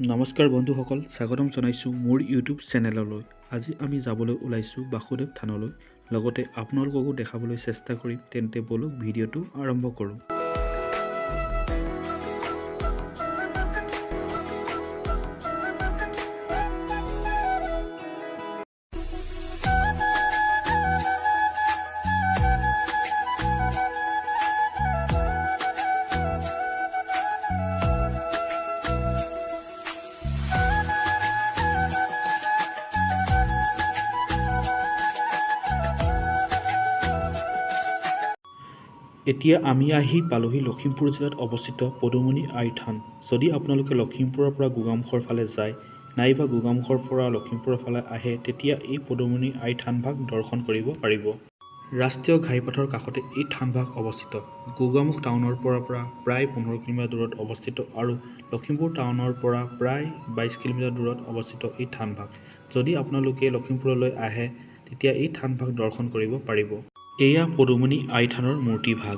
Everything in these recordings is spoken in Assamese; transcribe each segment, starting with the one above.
নমস্কাৰ বন্ধুসকল, স্বাগতম জনাইছোঁ মোৰ ইউটিউব চেনেললৈ। আজি আমি যাবলৈ ওলাইছোঁ বাসুদেৱ থানলৈ। লগতে আপোনালোককো দেখাবলৈ চেষ্টা কৰিম। তেন্তে বলক ভিডিঅ'টো আৰম্ভ কৰোঁ। এতিয়া আমি আহি পালোহি লখিমপুৰ জিলাত অৱস্থিত পদুমণি আই থান। যদি আপোনালোকে লখিমপুৰৰ পৰা গোগামুখৰ ফালে যায় নাইবা গোগামুখৰ পৰা লখিমপুৰৰ ফালে আহে, তেতিয়া এই পদুমণি আই থানভাগ দৰ্শন কৰিব পাৰিব। ৰাষ্ট্ৰীয় ঘাইপথৰ কাষতে এই থানভাগ অৱস্থিত। গোগামুখ টাউনৰ পৰা প্ৰায় 15 কিলোমিটাৰ দূৰত অৱস্থিত আৰু লখিমপুৰ টাউনৰ পৰা প্ৰায় 22 কিলোমিটাৰ দূৰত অৱস্থিত এই থানভাগ। যদি আপোনালোকে লখিমপুৰলৈ আহে তেতিয়া এই থানভাগ দৰ্শন কৰিব পাৰিব। এয়া পদুমণি আই থানৰ মূৰ্তিভাগ।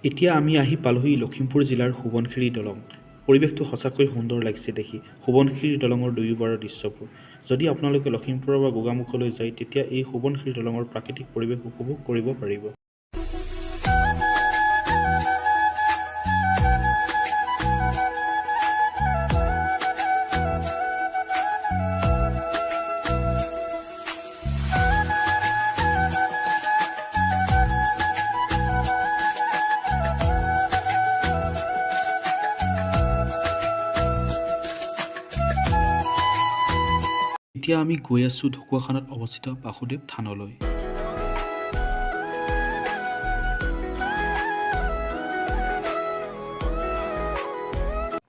এতিয়া আমি আহি পালোহি লখিমপুৰ জিলাৰ সোৱণশিৰি দলং। পৰিৱেশটো সঁচাকৈ সুন্দৰ লাগিছে দেখি। সোৱণশিৰি দলঙৰ দুয়োপাৰৰ দৃশ্যবোৰ। যদি আপোনালোকে লখিমপুৰৰ পৰা গোগামুখলৈ যায় তেতিয়া এই সোৱণশিৰি দলঙৰ প্ৰাকৃতিক পৰিৱেশ উপভোগ কৰিব পাৰিব। এতিয়া আমি গৈ আছোঁ ঢকুৱাখানাত অৱস্থিত বাসুদেৱ থানলৈ।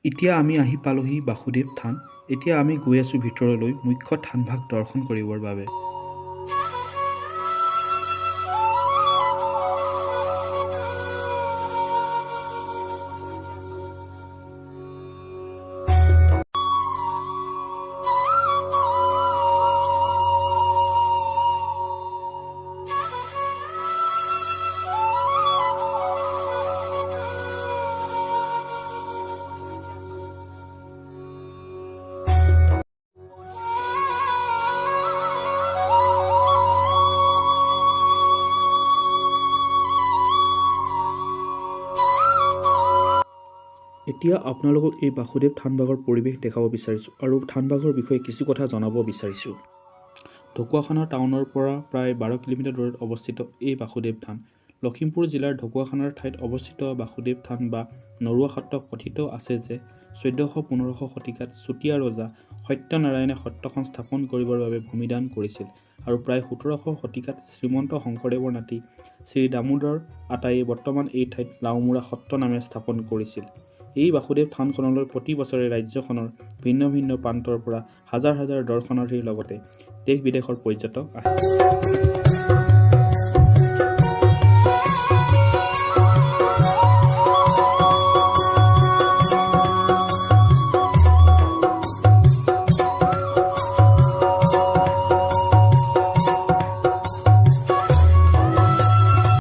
এতিয়া আমি আহি পালোহি বাসুদেৱ থান। এতিয়া আমি গৈ আছোঁ ভিতৰলৈ মুখ্য থানভাগ দৰ্শন কৰিবৰ বাবে। এতিয়া আপোনালোকক এই বাসুদেৱ থানভাগৰ পৰিৱেশ দেখাব বিচাৰিছোঁ আৰু থানভাগৰ বিষয়ে কিছু কথা জনাব বিচাৰিছোঁ। ঢকুৱাখানা টাউনৰ পৰা প্ৰায় 12 কিলোমিটাৰ দূৰত অৱস্থিত এই বাসুদেৱ থান। লখিমপুৰ জিলাৰ ঢকুৱাখানাৰ ঠাইত অৱস্থিত বাসুদেৱ থান বা নৰুৱা সত্ৰ কথিত আছে যে 1400-1500 শতিকাত চুতীয়া ৰজা সত্যনাৰায়ণে সত্ৰখন স্থাপন কৰিবৰ বাবে ভূমিদান কৰিছিল আৰু প্ৰায় 1700 শতিকাত শ্ৰীমন্ত শংকৰদেৱৰ নাতি শ্ৰী দামোদৰ আটাইয়ে বৰ্তমান এই ঠাইত লাওমুৰা সত্ৰ নামে স্থাপন কৰিছিল। এই বাসুদেৱ থানখনলৈ প্ৰতি বছৰে ৰাজ্যখনৰ ভিন্ন ভিন্ন প্ৰান্তৰ পৰা হাজাৰ হাজাৰ দৰ্শনাৰ্থীৰ লগতে দেশ বিদেশৰ পৰ্যটক আহে।